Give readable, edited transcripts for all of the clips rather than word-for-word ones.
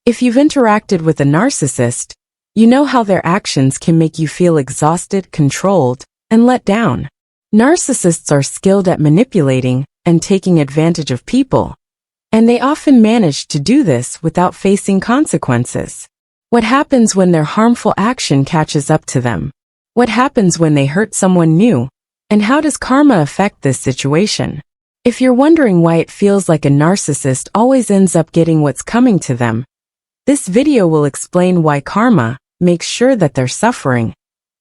If you've interacted with a narcissist, you know how their actions can make you feel exhausted, controlled, and let down. Narcissists are skilled at manipulating and taking advantage of people, and they often manage to do this without facing consequences. What happens when their harmful action catches up to them? What happens when they hurt someone new? And how does karma affect this situation? If you're wondering why it feels like a narcissist always ends up getting what's coming to them, this video will explain why karma makes sure that they're suffering,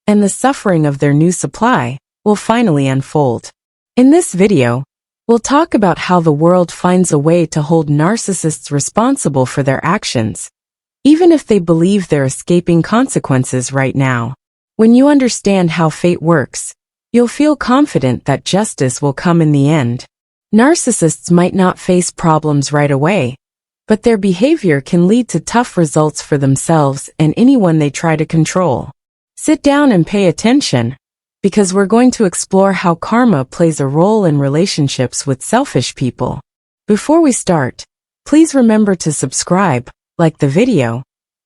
and the suffering of their new supply will finally unfold. In this video, we'll talk about how the world finds a way to hold narcissists responsible for their actions, even if they believe they're escaping consequences right now. When you understand how fate works, you'll feel confident that justice will come in the end. Narcissists might not face problems right away, but their behavior can lead to tough results for themselves and anyone they try to control. Sit down and pay attention, because we're going to explore how karma plays a role in relationships with selfish people. Before we start, please remember to subscribe, like the video,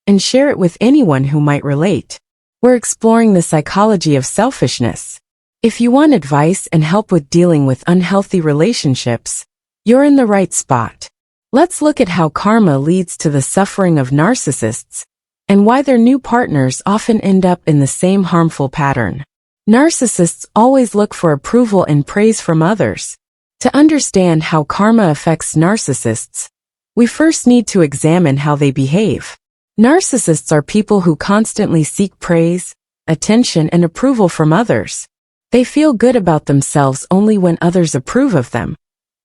and share it with anyone who might relate. We're exploring the psychology of selfishness. If you want advice and help with dealing with unhealthy relationships, you're in the right spot. Let's look at how karma leads to the suffering of narcissists, and why their new partners often end up in the same harmful pattern. Narcissists always look for approval and praise from others. To understand how karma affects narcissists, we first need to examine how they behave. Narcissists are people who constantly seek praise, attention, and approval from others. They feel good about themselves only when others approve of them,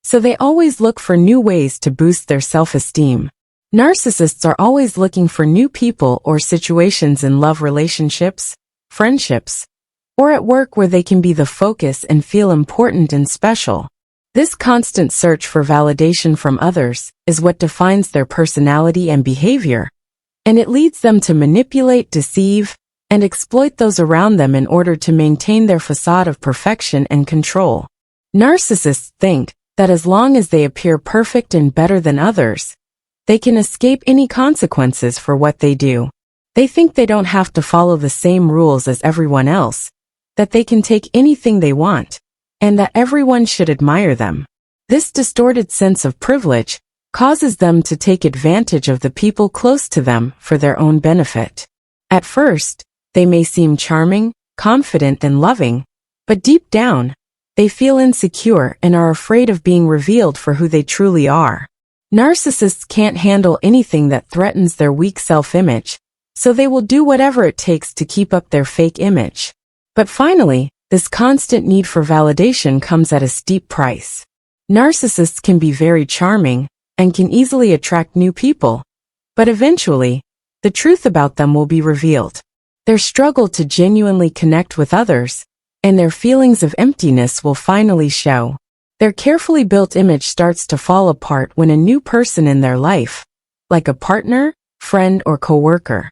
so they always look for new ways to boost their self-esteem. Narcissists are always looking for new people or situations in love relationships, friendships, or at work where they can be the focus and feel important and special. This constant search for validation from others is what defines their personality and behavior, and it leads them to manipulate, deceive, and exploit those around them in order to maintain their facade of perfection and control. Narcissists think that as long as they appear perfect and better than others, they can escape any consequences for what they do. They think they don't have to follow the same rules as everyone else, that they can take anything they want, and that everyone should admire them. This distorted sense of privilege causes them to take advantage of the people close to them for their own benefit. At first, they may seem charming, confident, and loving, but deep down, they feel insecure and are afraid of being revealed for who they truly are. Narcissists can't handle anything that threatens their weak self-image, so they will do whatever it takes to keep up their fake image. But finally, this constant need for validation comes at a steep price. Narcissists can be very charming and can easily attract new people, but eventually, the truth about them will be revealed. Their struggle to genuinely connect with others, and their feelings of emptiness will finally show. Their carefully built image starts to fall apart when a new person in their life, like a partner, friend, or coworker,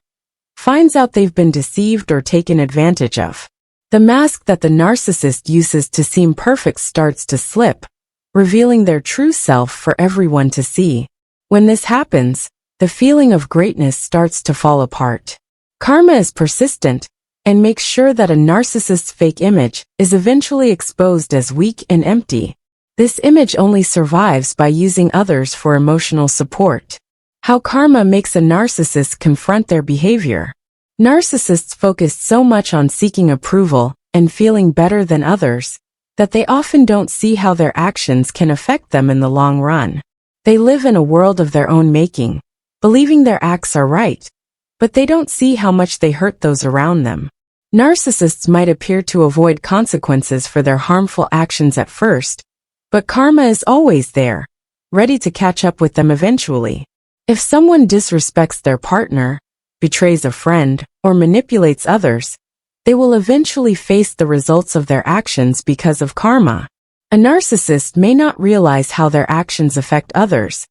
finds out they've been deceived or taken advantage of. The mask that the narcissist uses to seem perfect starts to slip, revealing their true self for everyone to see. When this happens, the feeling of greatness starts to fall apart. Karma is persistent and makes sure that a narcissist's fake image is eventually exposed as weak and empty. This image only survives by using others for emotional support. How karma makes a narcissist confront their behavior. Narcissists focus so much on seeking approval and feeling better than others that they often don't see how their actions can affect them in the long run. They live in a world of their own making, believing their acts are right, but they don't see how much they hurt those around them. Narcissists might appear to avoid consequences for their harmful actions at first, but karma is always there, ready to catch up with them eventually. If someone disrespects their partner, betrays a friend, or manipulates others, they will eventually face the results of their actions because of karma. A narcissist may not realize how their actions affect others,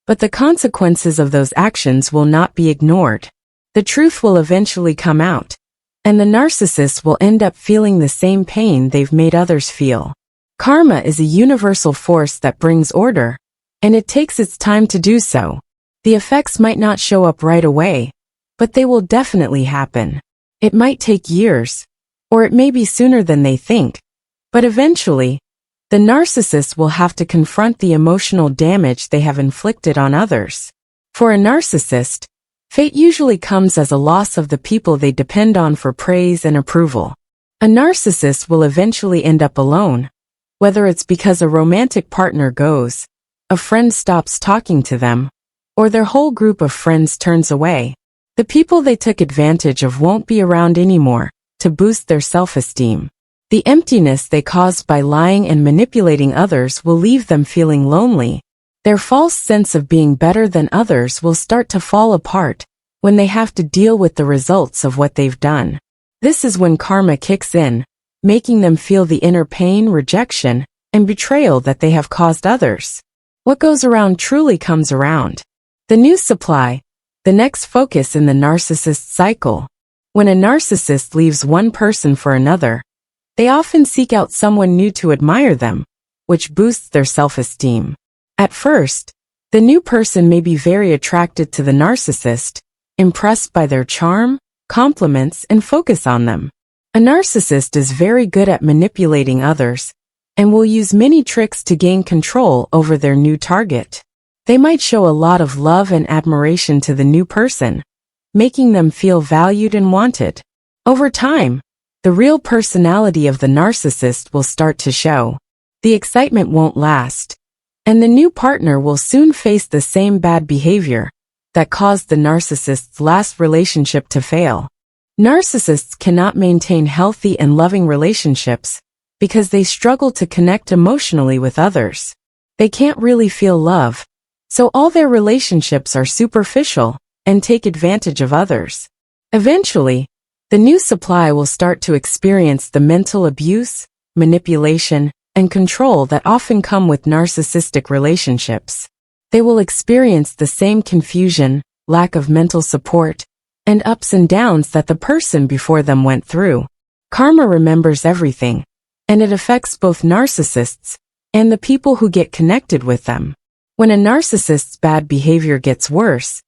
but the consequences of those actions will not be ignored. The truth will eventually come out, and the narcissist will end up feeling the same pain they've made others feel. Karma is a universal force that brings order, and it takes its time to do so. The effects might not show up right away, but they will definitely happen. It might take years, or it may be sooner than they think, but eventually, the narcissist will have to confront the emotional damage they have inflicted on others. For a narcissist, fate usually comes as a loss of the people they depend on for praise and approval. A narcissist will eventually end up alone, whether it's because a romantic partner goes, a friend stops talking to them, or their whole group of friends turns away. The people they took advantage of won't be around anymore to boost their self-esteem. The emptiness they caused by lying and manipulating others will leave them feeling lonely. Their false sense of being better than others will start to fall apart when they have to deal with the results of what they've done. This is when karma kicks in, making them feel the inner pain, rejection, and betrayal that they have caused others. What goes around truly comes around. The new supply, the next focus in the narcissist cycle. When a narcissist leaves one person for another, they often seek out someone new to admire them, which boosts their self-esteem. At first, the new person may be very attracted to the narcissist, impressed by their charm, compliments, and focus on them. A narcissist is very good at manipulating others and will use many tricks to gain control over their new target. They might show a lot of love and admiration to the new person, making them feel valued and wanted. Over time, the real personality of the narcissist will start to show. The excitement won't last, and the new partner will soon face the same bad behavior that caused the narcissist's last relationship to fail. Narcissists cannot maintain healthy and loving relationships because they struggle to connect emotionally with others. They can't really feel love, so all their relationships are superficial and take advantage of others. Eventually, the new supply will start to experience the mental abuse, manipulation, and control that often come with narcissistic relationships. They will experience the same confusion, lack of mental support, and ups and downs that the person before them went through. Karma remembers everything, and it affects both narcissists and the people who get connected with them. When a narcissist's bad behavior gets worse,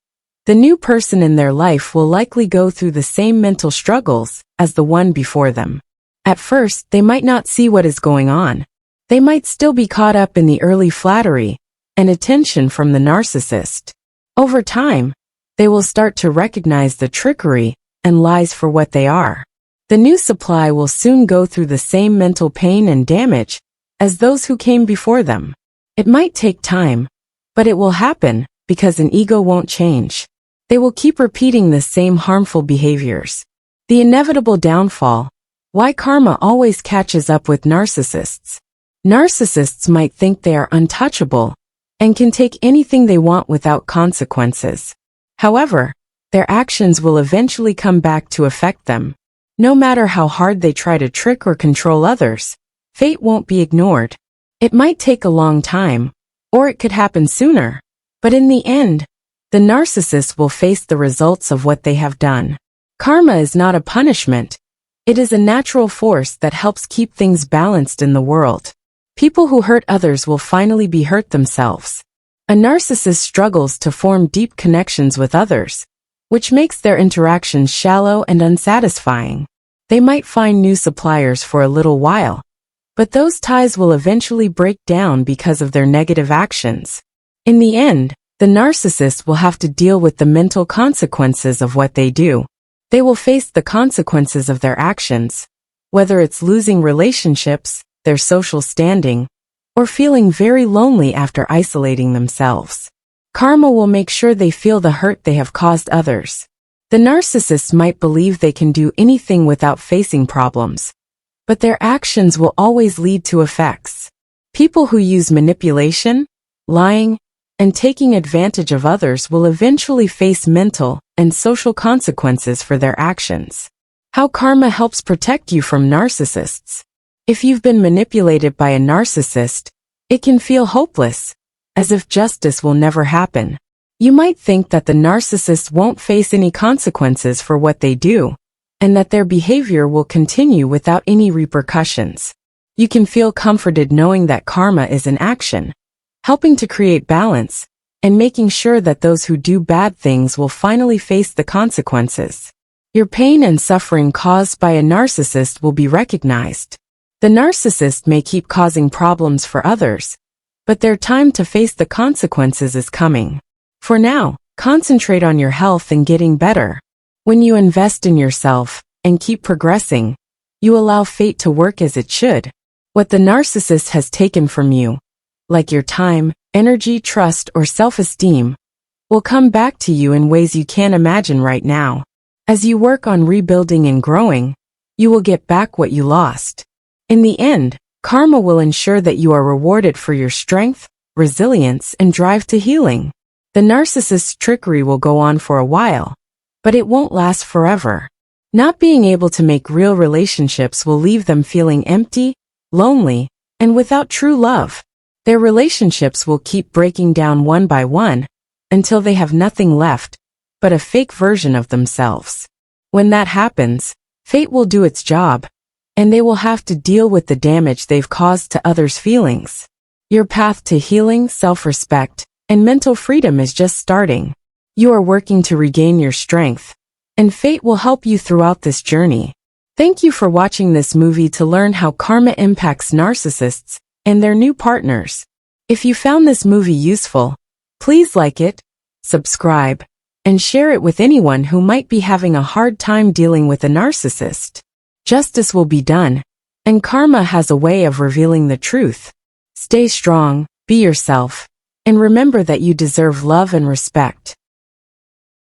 the new person in their life will likely go through the same mental struggles as the one before them. At first, they might not see what is going on. They might still be caught up in the early flattery and attention from the narcissist. Over time, they will start to recognize the trickery and lies for what they are. The new supply will soon go through the same mental pain and damage as those who came before them. It might take time, but it will happen because an ego won't change. They will keep repeating the same harmful behaviors. The inevitable downfall. Why karma always catches up with narcissists. Narcissists might think they are untouchable and can take anything they want without consequences. However, their actions will eventually come back to affect them. No matter how hard they try to trick or control others, fate won't be ignored. It might take a long time, or it could happen sooner, but in the end, the narcissist will face the results of what they have done. Karma is not a punishment. It is a natural force that helps keep things balanced in the world. People who hurt others will finally be hurt themselves. A narcissist struggles to form deep connections with others, which makes their interactions shallow and unsatisfying. They might find new suppliers for a little while, but those ties will eventually break down because of their negative actions. In the end, the narcissist will have to deal with the mental consequences of what they do. They will face the consequences of their actions, whether it's losing relationships, their social standing, or feeling very lonely after isolating themselves. Karma will make sure they feel the hurt they have caused others. The narcissist might believe they can do anything without facing problems, but their actions will always lead to effects. People who use manipulation, lying, and taking advantage of others will eventually face mental and social consequences for their actions. How karma helps protect you from narcissists. If you've been manipulated by a narcissist, it can feel hopeless, as if justice will never happen. You might think that the narcissist won't face any consequences for what they do, and that their behavior will continue without any repercussions. You can feel comforted knowing that karma is in action, helping to create balance and making sure that those who do bad things will finally face the consequences. Your pain and suffering caused by a narcissist will be recognized. The narcissist may keep causing problems for others, but their time to face the consequences is coming. For now, concentrate on your health and getting better. When you invest in yourself and keep progressing, you allow fate to work as it should. What the narcissist has taken from you, like your time, energy, trust, or self-esteem, will come back to you in ways you can't imagine right now. As you work on rebuilding and growing, you will get back what you lost. In the end, karma will ensure that you are rewarded for your strength, resilience, and drive to healing. The narcissist's trickery will go on for a while, but it won't last forever. Not being able to make real relationships will leave them feeling empty, lonely, and without true love. Their relationships will keep breaking down one by one, until they have nothing left but a fake version of themselves. When that happens, fate will do its job, and they will have to deal with the damage they've caused to others' feelings. Your path to healing, self-respect, and mental freedom is just starting. You are working to regain your strength, and fate will help you throughout this journey. Thank you for watching this movie to learn how karma impacts narcissists and their new partners. If you found this movie useful, please like it, subscribe, and share it with anyone who might be having a hard time dealing with a narcissist. Justice will be done, and karma has a way of revealing the truth. Stay strong, be yourself, and remember that you deserve love and respect.